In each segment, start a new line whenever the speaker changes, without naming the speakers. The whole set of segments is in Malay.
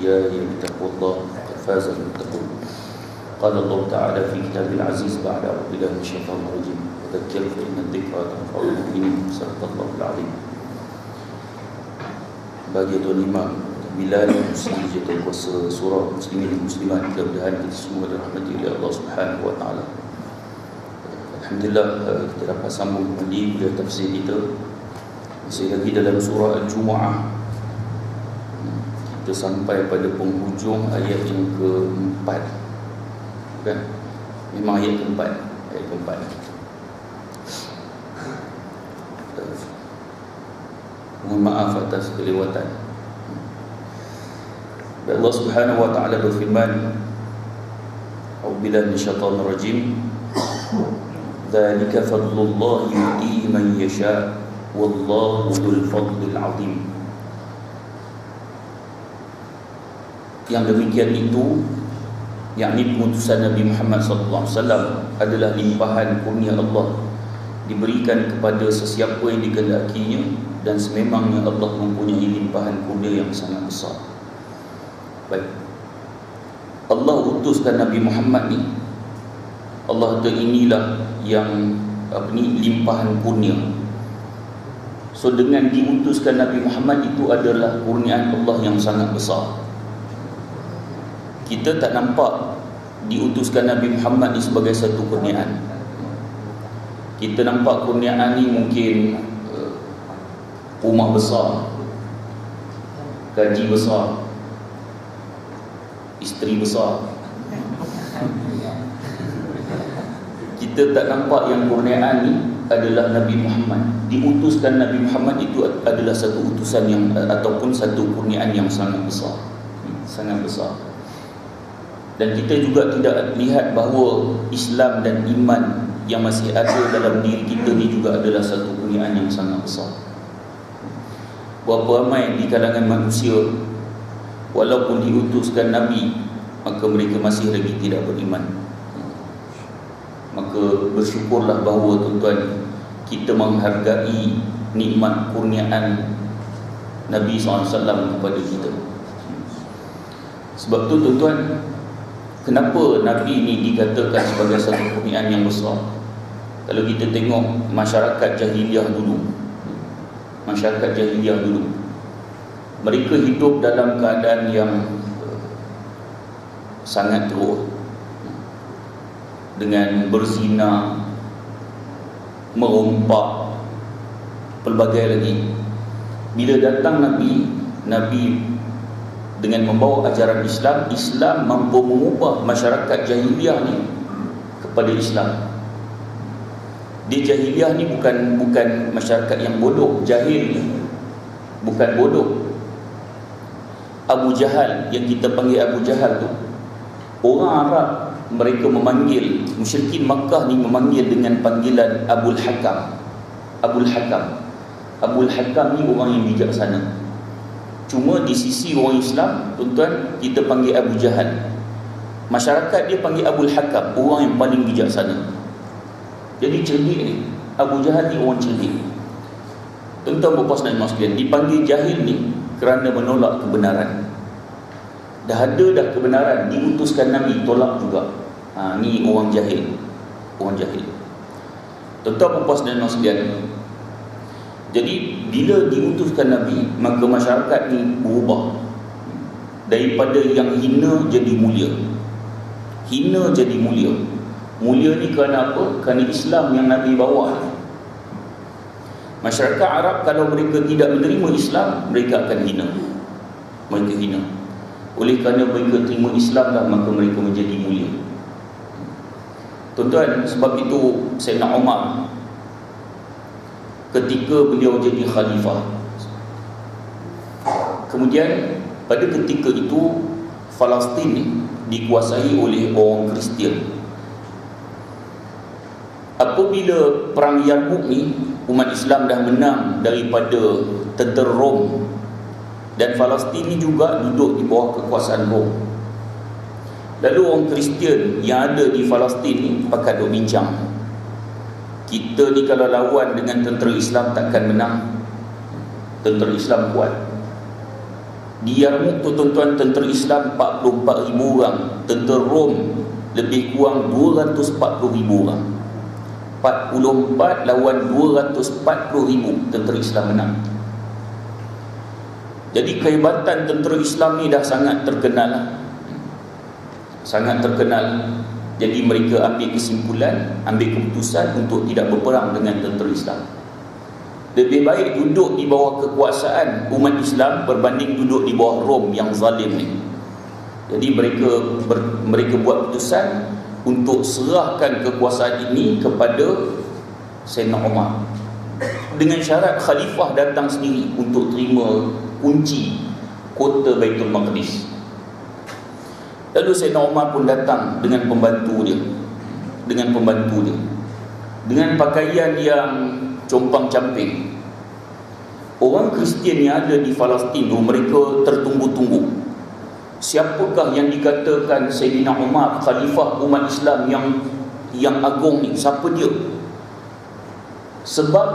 يا أيها اتقوا الله قد فاز المتقون. قال الله تعالى في كتابه العزيز بعد أعوذ بالله من الشيطان الرجيم وذكر فإن الذكرى تنفع المؤمنين. صدق الله العظيم. Bagi Tuan Imam Bilal Muslim Jatuh Kuasa Surah Muslimin dan Muslimat, mudah-mudahan kita semua dirahmati oleh Allah Subhanahu Wa Taala. Alhamdulillah, kita dapat sambung kembali kuliah tafsir kita. Masih lagi dalam surah Al-Jumu'ah. Kita sampai pada penghujung ayat yang keempat, kan? Memang ayat keempat. Mohon maaf atas kelewatan. Allah Subhanahu Wa Taala berfirman, A'udzubillahi minasyaitonir rajim. Dzalika fadlullah yu'tihi man yasha' wallahu dzul fadlil 'azim. Yang demikian itu, yakni pengutusan Nabi Muhammad sallallahu alaihi wasallam adalah limpahan kurnia Allah, diberikan kepada sesiapa yang dikehendakinya, dan sememangnya Allah mempunyai limpahan kurnia yang sangat besar. Baik, Allah utuskan Nabi Muhammad ni, Allah kata inilah yang limpahan kurnia. So dengan diutuskan Nabi Muhammad itu adalah kurniaan Allah yang sangat besar. Kita tak nampak diutuskan Nabi Muhammad ni sebagai satu kurniaan. Kita nampak kurniaan ni mungkin rumah besar, gaji besar, isteri besar. Kita tak nampak yang kurniaan ni adalah Nabi Muhammad. Diutuskan Nabi Muhammad itu adalah satu utusan yang ataupun satu kurniaan yang sangat besar. Sangat besar. Dan kita juga tidak lihat bahawa Islam dan iman yang masih ada dalam diri kita ni juga adalah satu kurniaan yang sangat besar. Berapa ramai di kalangan manusia walaupun diutuskan Nabi, maka mereka masih lagi tidak beriman. Maka bersyukurlah bahawa tuan-tuan, kita menghargai nikmat kurniaan Nabi SAW kepada kita. Sebab tu tuan-tuan, kenapa Nabi ni dikatakan sebagai satu kurniaan yang besar? Kalau kita tengok masyarakat jahiliah dulu, mereka hidup dalam keadaan yang sangat teruk, dengan berzina, merompak, pelbagai lagi. Bila datang Nabi dengan membawa ajaran Islam, Islam mampu mengubah masyarakat jahiliah ni kepada Islam. Di jahiliah ni bukan masyarakat yang bodoh, jahil ni bukan bodoh. Abu Jahal, yang kita panggil Abu Jahal tu, orang Arab mereka memanggil, musyrikin Makkah ni memanggil dengan panggilan Abul Hakam. Abul Hakam ni orang yang bijaksana. Cuma di sisi orang Islam, tuan-tuan, kita panggil Abu Jahal. Masyarakat dia panggil Abul Hakam, orang yang paling bijaksana. Jadi cerdik ni, Abu Jahal ni orang cerdik. Tuan-tuan berpuas dan sekalian, dipanggil jahil ni kerana menolak kebenaran. Dah kebenaran, diutuskan Nabi, tolak juga. Ni orang jahil. Tuan-tuan berpuas dan sekalian, jadi bila diutuskan Nabi, maka masyarakat ni berubah daripada yang hina jadi mulia. Mulia ni kerana apa? Kerana Islam yang Nabi bawa. Masyarakat Arab kalau mereka tidak menerima Islam, mereka akan hina. Oleh kerana mereka terima Islam lah, maka mereka menjadi mulia. Tuan-tuan, sebab itu Sayyidina Umar ketika beliau jadi khalifah, kemudian pada ketika itu Palestin ni dikuasai oleh orang Kristian. Apabila perang Yarmuk ni, umat Islam dah menang daripada tentera Rom, dan Palestin ni juga duduk di bawah kekuasaan Rom. Lalu orang Kristian yang ada di Palestin ni pakat duk bincang, kita ni kalau lawan dengan tentera Islam takkan menang. Tentera Islam kuat. Di Yarmouk tu tuan-tuan, tentera Islam 44,000 orang, tentera Rom lebih kurang 240,000 orang. 44 lawan 240,000 tentera Islam menang. Jadi kehebatan tentera Islam ni dah sangat terkenal. Sangat terkenal. Jadi mereka ambil kesimpulan, ambil keputusan untuk tidak berperang dengan tentera Islam. Lebih baik duduk di bawah kekuasaan umat Islam berbanding duduk di bawah Rom yang zalim ni. Jadi mereka buat keputusan untuk serahkan kekuasaan ini kepada Sayyidina Umar, dengan syarat khalifah datang sendiri untuk terima kunci kota Baitul Maqdis. Lalu Sayyidina Umar pun datang dengan pembantu dia, dengan pakaian yang compang-camping. Orang Kristian yang ada di Palestin tu, mereka tertunggu-tunggu, siapakah yang dikatakan Sayyidina Umar khalifah umat Islam yang agung ni? Siapa dia? Sebab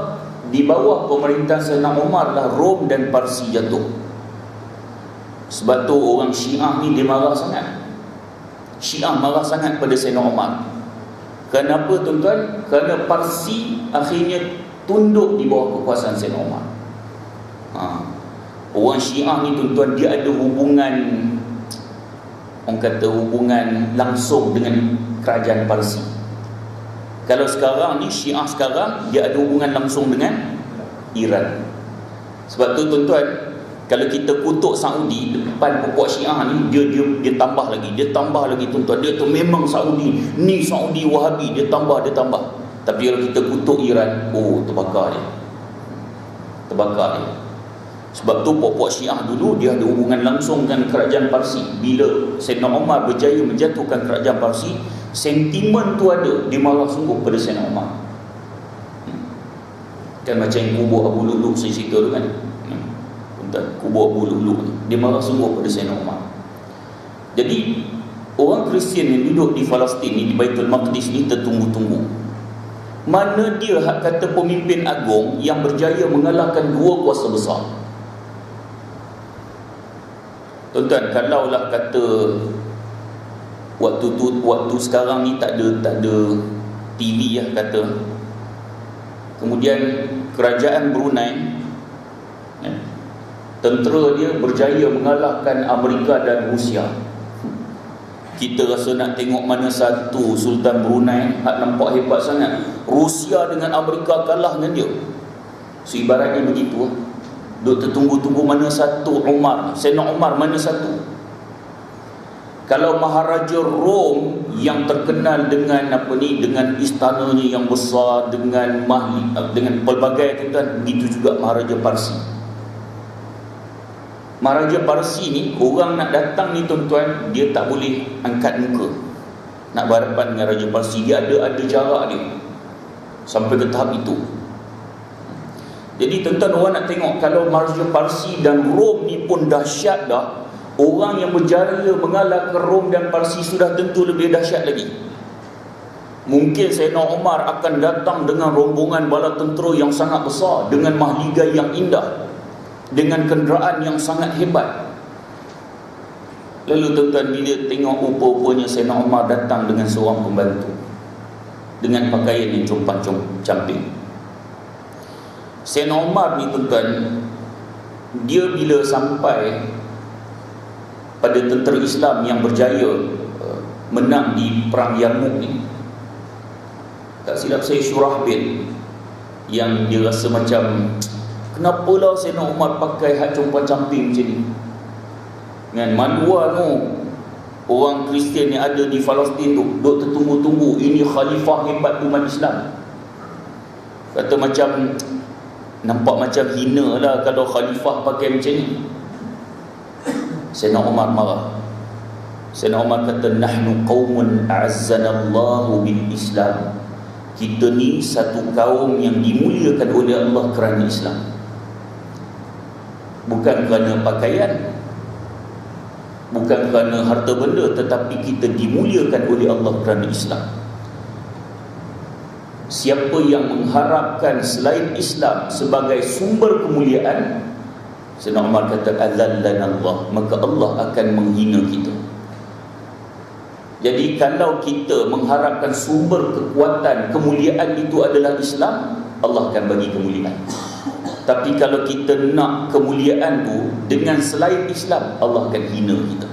di bawah pemerintahan Sayyidina Umar lah Rom dan Parsi jatuh. Sebab tu orang Syiah ni dia marah sangat. Syiah marah sangat pada Sayyidina Umar. Kenapa tuan-tuan? Kerana Parsi akhirnya tunduk di bawah kekuasaan Sayyidina Umar. Orang Syiah ni tuan-tuan, dia ada hubungan, orang kata hubungan langsung dengan kerajaan Parsi. Kalau sekarang ni Syiah sekarang, dia ada hubungan langsung dengan Iran. Sebab tu tuan-tuan, kalau kita kutuk Saudi depan pokok Syiah ni, dia tambah lagi tuan-tuan. Dia tu memang Saudi ni, Saudi Wahabi, dia tambah. Tapi kalau kita kutuk Iran, terbakar dia. Sebab tu pokok Syiah dulu dia ada hubungan langsung dengan kerajaan Parsi. Bila Sayyidina Umar berjaya menjatuhkan kerajaan Parsi, sentimen tu ada, dia marah sungguh pada Sayyidina Umar. Kan macam kubur Abu Lu'lu' saya cerita tu kan, kubur Abu Lu'lu', dia marah sungguh pada Sayyidina Umar. Jadi orang Kristian yang duduk di Palestin ni, di Baitul Maqdis ni, tertunggu-tunggu. Mana dia hak kata pemimpin agung yang berjaya mengalahkan dua kuasa besar? Tuan-tuan, kalaulah kata waktu sekarang ni tak ada TV kata, kemudian kerajaan Brunei, tentera dia berjaya mengalahkan Amerika dan Rusia. Kita rasa nak tengok mana satu Sultan Brunei hak nampak hebat sangat, Rusia dengan Amerika kalah dengan dia. So ibaratnya begitu. Duk tertunggu-tunggu mana satu Umar, Sayyidina Umar mana satu. Kalau Maharaja Rom yang terkenal dengan dengan istananya yang besar, dengan pelbagai tuan, begitu juga Maharaja Parsi. Maharaja Parsi ni, orang nak datang ni tuan-tuan, dia tak boleh angkat muka nak berhadapan dengan Raja Parsi. Dia ada jarak dia sampai ke tahap itu. Jadi tuan-tuan, orang nak tengok kalau Maharaja Parsi dan Rom ni pun dahsyat dah, orang yang berjaya mengalahkan Rom dan Parsi sudah tentu lebih dahsyat lagi. Mungkin Sayyidina Umar akan datang dengan rombongan bala tentera yang sangat besar, dengan mahligai yang indah, dengan kenderaan yang sangat hebat. Lalu tuan-tuan, bila tengok rupa-rupanya Sayyidina Umar datang dengan seorang pembantu, dengan pakaian yang compang-camping. Sayyidina Umar ni tuan-tuan, dia bila sampai pada tentera Islam yang berjaya menang di perang Yarmouk ni, tak silap saya Syurahbil, yang dia rasa macam, kenapalah Sayyidina Umar pakai hak compang-camping macam ni kan? Maluan tu orang Kristian yang ada di Palestin tu duk tertunggu-tunggu, ini khalifah hebat umat Islam. Kata macam, nampak macam hina lah kalau khalifah pakai macam ni. Sayyidina Umar marah. Sayyidina Umar kata, nahnu qaumun a'azzanallahu bil Islam. Kita ni satu kaum yang dimuliakan oleh Allah kerana Islam. Bukan kerana pakaian, bukan kerana harta benda, tetapi kita dimuliakan oleh Allah kerana Islam. Siapa yang mengharapkan selain Islam sebagai sumber kemuliaan, Sayyidina Umar kata azallana Allah, maka Allah akan menghina kita. Jadi kalau kita mengharapkan sumber kekuatan, kemuliaan itu adalah Islam, Allah akan bagi kemuliaan. Tapi kalau kita nak kemuliaan tu dengan selain Islam, Allah akan hina kita.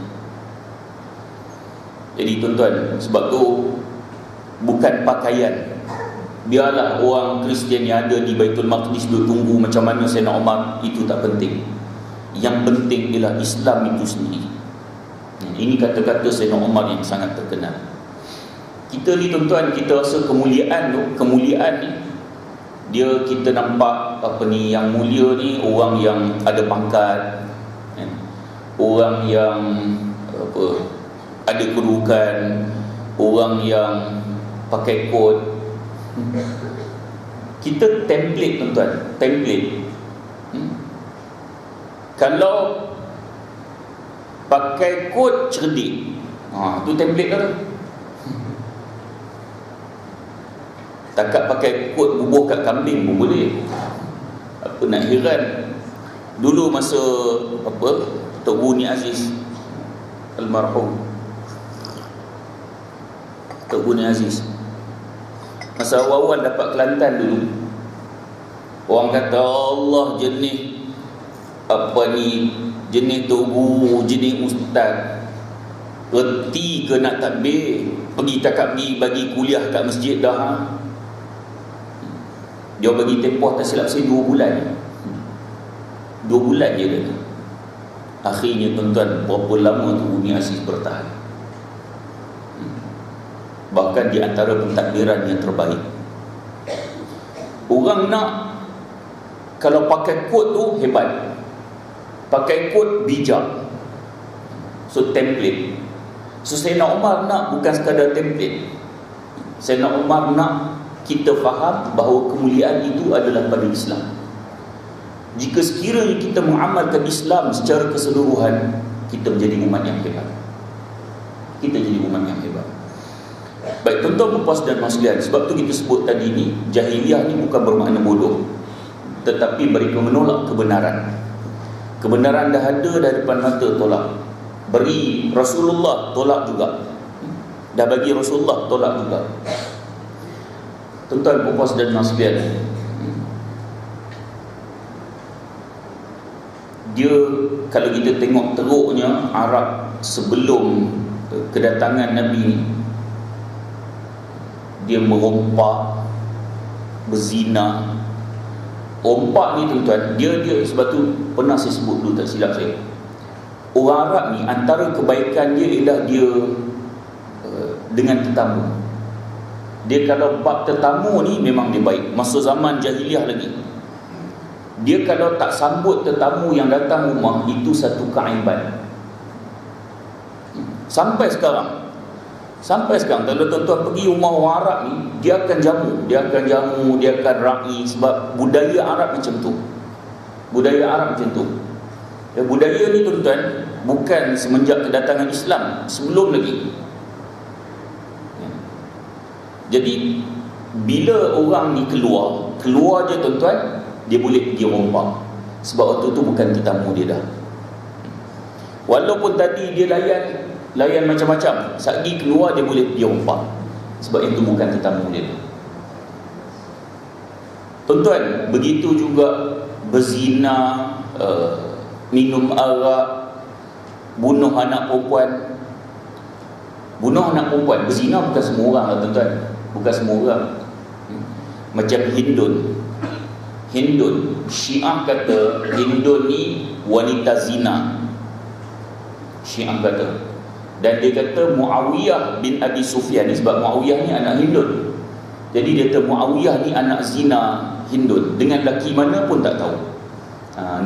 Jadi tuan-tuan, sebab tu bukan pakaian. Biarlah orang Kristian yang ada di Baitul Maqdis duduk tunggu macam mana Sayyidina Umar, itu tak penting. Yang penting ialah Islam itu sendiri. Ini kata-kata Sayyidina Umar yang sangat terkenal. Kita ni tuan-tuan, kita rasa kemuliaan ni dia, kita nampak yang mulia ni orang yang ada pangkat, orang yang ada kedudukan, orang yang pakai kod. Kita template tuan-tuan, template. Kalau pakai kod cerdik, tu template kan. Takat pakai kod bubuh kat kambing pun boleh. Apa nak heran. Dulu masa Tok Guru Ni Aziz almarhum, Tok Guru Ni Aziz, masa awal-awal dapat Kelantan dulu, orang kata Allah jenis jenis Tok Guru, jenis ustaz, reti ke nak takbir, pergi takat pergi bagi kuliah kat masjid dah. Dia bagi tempoh tak silap saya 2 bulan. 2 bulan je dia. Akhirnya tuan-tuan, berapa lama tu Umi Aziz bertahan. Bahkan di antara pentadbiran yang terbaik. Orang nak, kalau pakai kod tu hebat, pakai kod bijak. So template. So Sayyidina Umar nak bukan sekadar template. Sayyidina Umar nak kita faham bahawa kemuliaan itu adalah pada Islam. Jika sekiranya kita mengamalkan Islam secara keseluruhan, kita menjadi umat yang hebat. Kita jadi umat yang hebat. Baik tuan-tuan puan dan sekalian, sebab tu kita sebut tadi ni, jahiliah ni bukan bermakna bodoh, tetapi mereka menolak kebenaran. Kebenaran dah ada dari depan mata, tolak. Beri Rasulullah, tolak juga. Dah bagi Rasulullah, tolak juga. Tuan-tuan puan dan sekalian, dia, kalau kita tengok teruknya Arab sebelum kedatangan Nabi ni, dia merompak, berzina. Rompak ni tuan-tuan, dia sebab tu pernah saya sebut dulu, tak silap saya, orang Arab ni antara kebaikan dia ialah dia dengan tetamu. Dia kalau bab tetamu ni memang dia baik. Masa zaman jahiliah lagi, dia kalau tak sambut tetamu yang datang rumah, itu satu keaiban. Sampai sekarang kalau tuan-tuan pergi rumah orang Arab ni, dia akan jamu, dia akan ra'i. Sebab budaya Arab macam tu. Budaya ni tuan-tuan bukan semenjak kedatangan Islam, sebelum lagi. Jadi bila orang ni keluar je tuan-tuan, dia boleh pergi rompak. Sebab waktu tu bukan tetamu dia dah. Walaupun tadi dia layan macam-macam, saat dia keluar dia boleh pergi rompak. Sebab itu bukan tetamu dia dah. Tuan-tuan, begitu juga berzina, minum arak, bunuh anak perempuan. Berzina bukan semua orang lah tuan-tuan. Bukan semua orang. Macam Hindun, Syiah kata Hindun ni wanita zina. Syiah kata. Dan dia kata Muawiyah bin Abi Sufyan ni, sebab Muawiyah ni anak Hindun, jadi dia kata Muawiyah ni anak zina Hindun, dengan lelaki mana pun tak tahu.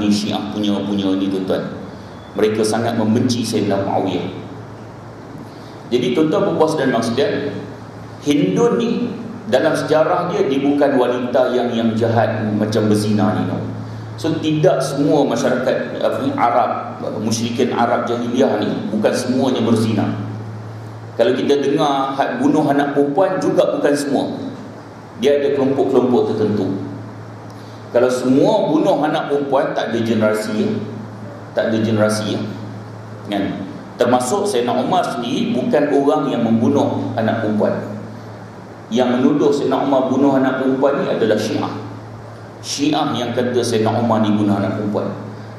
Ni Syiah punya ni tuan-tuan. Mereka sangat membenci Sayyidina Muawiyah. Jadi tuan-tuan puan dan sekalian, Hindun ni dalam sejarah dia bukan wanita yang jahat macam berzina ni. So tidak semua masyarakat Arab, musyrikin Arab jahiliah ni bukan semuanya berzina. Kalau kita dengar bunuh anak perempuan juga bukan semua. Dia ada kelompok-kelompok tertentu. Kalau semua bunuh anak perempuan, tak ada generasi, kan? Termasuk Sayyidina Umar sendiri bukan orang yang membunuh anak perempuan. Yang menuduh Sayyidina Umar bunuh anak perempuan ni adalah Syiah yang kata Sayyidina Umar ni bunuh anak perempuan.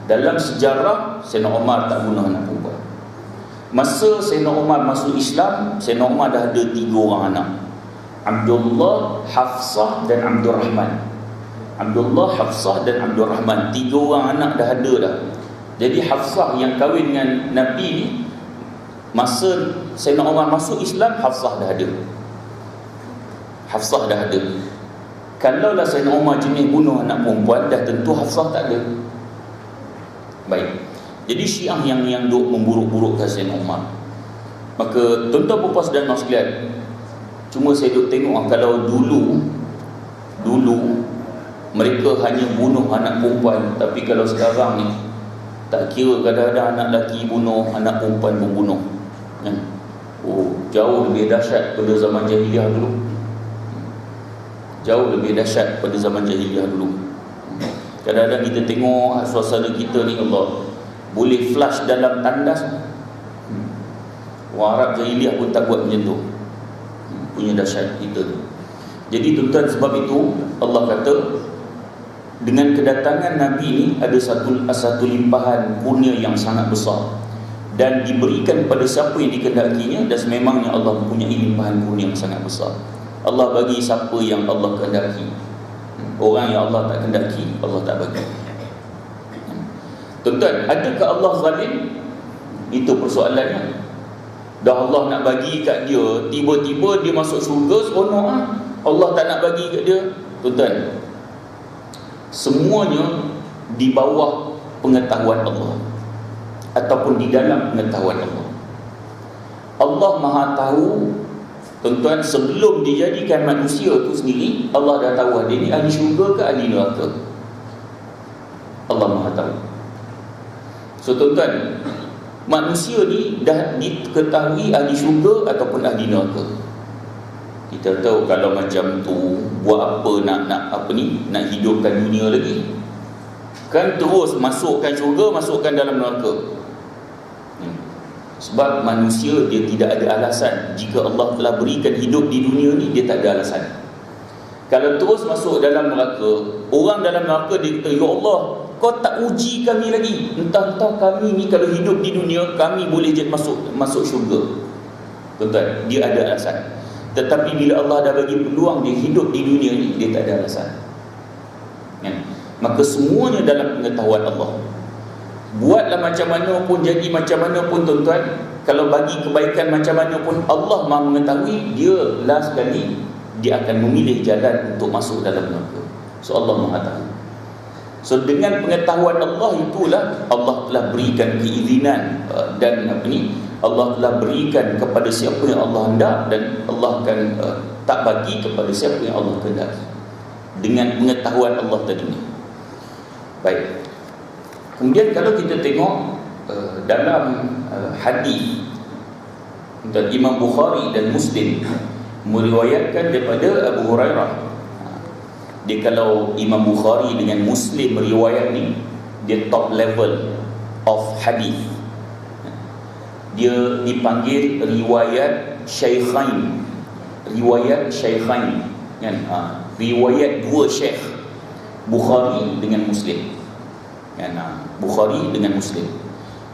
Dalam sejarah, Sayyidina Umar tak bunuh anak perempuan. Masa Sayyidina Umar masuk Islam, Sayyidina Umar dah ada 3 orang anak, Abdullah, Hafsah dan Abdul Rahman. Abdullah, Hafsah dan Abdul Rahman, 3 orang anak dah ada dah. Jadi Hafsah yang kahwin dengan Nabi ni, masa Sayyidina Umar masuk Islam, Hafsah dah ada. Kalaulah Sayyidina Umar jenis bunuh anak perempuan, dah tentu Hafsah tak ada. Baik. Jadi Syiah yang duk memburuk-burukkan Sayyidina Umar. Maka tuan-tuan puan-puan dan sekalian, cuma saya duk tengok, kalau dulu mereka hanya bunuh anak perempuan, tapi kalau sekarang ni tak kira, kadang-kadang anak lelaki bunuh, anak perempuan pun bunuh, kan? Oh, jauh lebih dahsyat pada zaman jahiliah dulu. Kadang-kadang kita tengok suasana kita ni, Allah, boleh flush dalam tandas. Orang Arab jahiliah pun tak buat macam tu. Punya dahsyat kita tu. Jadi tuan-tuan, sebab itu Allah kata, dengan kedatangan Nabi ni ada satu limpahan kurnia yang sangat besar, dan diberikan pada siapa yang dikehendakinya, dan sememangnya Allah mempunyai limpahan kurnia yang sangat besar. Allah bagi siapa yang Allah kehendaki. Orang yang Allah tak kehendaki, Allah tak bagi. Tuan-tuan, adakah Allah zalim? Itu persoalannya. Dah Allah nak bagi kat dia, tiba-tiba dia masuk syurga, seronok lah. Allah tak nak bagi kat dia. Tuan-tuan, semuanya di bawah pengetahuan Allah, ataupun di dalam pengetahuan Allah. Allah Maha tahu, tuan-tuan, sebelum dijadikan manusia tu sendiri, Allah dah tahu dia ni ahli syurga ke ahli neraka. Allah Maha tahu. So tuan-tuan, manusia ni dah diketahui ahli syurga ataupun ahli neraka. Kita tahu kalau macam tu, buat apa nak hidupkan dunia lagi? Kan terus masukkan syurga, masukkan dalam neraka. Sebab manusia dia tidak ada alasan. Jika Allah telah berikan hidup di dunia ni, dia tak ada alasan. Kalau terus masuk dalam neraka, orang dalam neraka dia kata, ya Allah, kau tak uji kami lagi. Entah-entah kami ni kalau hidup di dunia, kami boleh je masuk syurga. Tuan-tuan, dia ada alasan. Tetapi bila Allah dah bagi peluang dia hidup di dunia ni, dia tak ada alasan, kan? Maka semuanya dalam pengetahuan Allah. Buatlah macam mana pun, jadi macam mana pun, tuan-tuan, kalau bagi kebaikan macam mana pun, Allah Maha mengetahui, dia last sekali dia akan memilih jalan untuk masuk dalam neraka. So Allah Maha tahu. So dengan pengetahuan Allah itulah Allah telah berikan keizinan, dan Allah telah berikan kepada siapa yang Allah hendak, dan Allah akan tak bagi kepada siapa yang Allah kehendaki, dengan pengetahuan Allah tadi ni. Baik. Kemudian kalau kita tengok dalam hadis, Imam Bukhari dan Muslim meriwayatkan daripada Abu Hurairah. Dia, kalau Imam Bukhari dengan Muslim meriwayat ni, dia top level of hadis. Dia dipanggil riwayat Syaikhain. Kan? Riwayat dua syekh, Bukhari dengan Muslim. Kan? Bukhari dengan Muslim.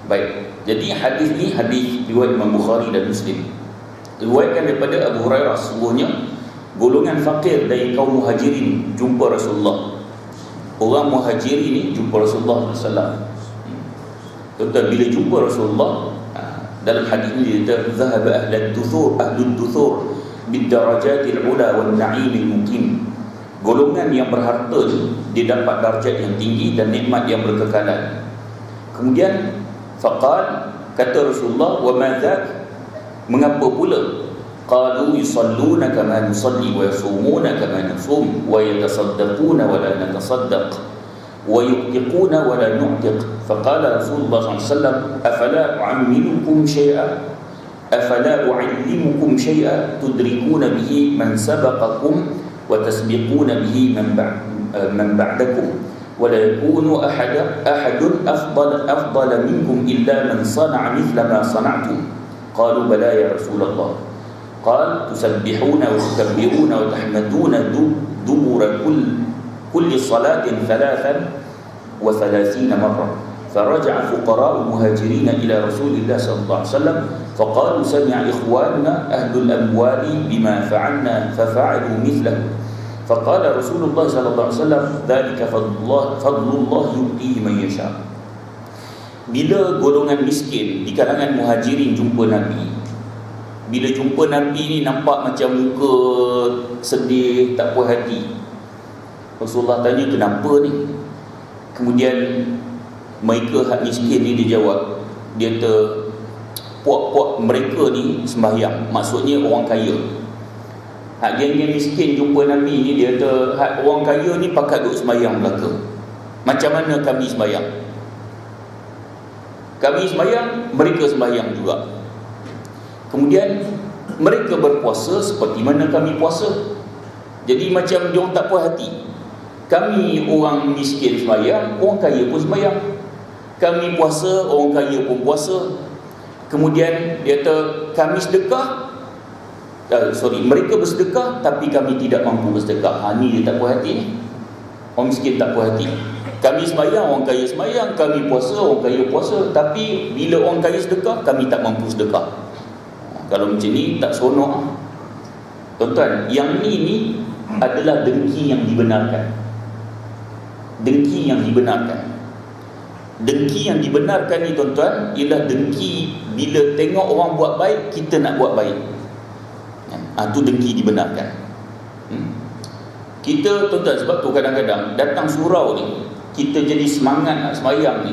Baik. Jadi hadis ni hadis riwayat Imam Bukhari dan Muslim. Riwayatkan daripada Abu Hurairah, sesungguhnya golongan fakir dari kaum muhajirin jumpa Rasulullah. Orang muhajirin ni jumpa Rasulullah SAW. Tuan-tuan, bila jumpa Rasulullah, dalam hadis ini dia kata, "Zahaba ahlud duthur bid-darajatil ula wan na'imil muqim." Golongan yang berharta dia dapat darjat yang tinggi dan nikmat yang berkekalan. Kemudian faqal, kata Rasulullah, "Wa ma dzak?" Mengapa pula? Qalu yusalluna kama nusalli wa yasumuna kama nasum wa yatasaddaquna wa la natasaddaq wa yuqtiquna wa la nuqtiq. Faqala Rasulullah SAW, "Afala u'ammilukum syai'a? Afala u'allimukum syai'a tudrikuna bihi man sabaqakum wa tasbiquna bihi man man ba'dakum wa la yakunu ahadun afdal minkum illa man sana'a mithla ma sana'tum. Qalu bala ya Rasulullah. Qal tusabbihuna wa tukabbiruna wa tahmaduna dubura kulli salatin 33 marrah. فرجع فقراء المهاجرين إلى رسول الله صلى الله عليه وسلم فقالوا سمع إخواننا أهل الأموال بما فعلنا ففعلوا مثله. فقال رسول الله صلى الله عليه وسلم ذلك فضل الله يؤتيه من يشاء. Bila golongan miskin di kalangan muhajirin jumpa Nabi, bila jumpa Nabi ni nampak macam muka sedih, tak puas hati, Rasulullah tanya kenapa ni. Kemudian mereka hak miskin ni dia jawab, dia kata puak-puak mereka ni sembahyang, maksudnya orang kaya. Hak geng-geng miskin jumpa Nabi ni, dia kata hak orang kaya ni pakat duk sembahyang belaka. Macam mana kami sembahyang? Kami sembahyang, mereka sembahyang juga. Kemudian mereka berpuasa seperti mana kami puasa. Jadi macam dia tak puas hati. Kami orang miskin sembahyang, orang kaya pun sembahyang. Kami puasa, orang kaya pun puasa. Kemudian dia kata kami sedekah, mereka bersedekah tapi kami tidak mampu bersedekah. Ni dia tak puas hati ni. Orang miskin tak puas hati. Kami sembahyang, orang kaya sembahyang. Kami puasa, orang kaya puasa. Tapi bila orang kaya sedekah, kami tak mampu sedekah. Kalau macam ni tak seronok. Tuan-tuan, yang ni adalah dengki yang dibenarkan. Dengki yang dibenarkan. Dengki yang dibenarkan ni tuan-tuan ialah dengki bila tengok orang buat baik, kita nak buat baik. Itu dengki dibenarkan. Kita tuan-tuan, sebab tu kadang-kadang datang surau ni, kita jadi semangat nak sembahyang ni,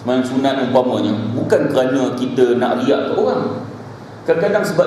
sembahyang sunat umpamanya, bukan kerana kita nak riak ke orang. Kadang-kadang sebab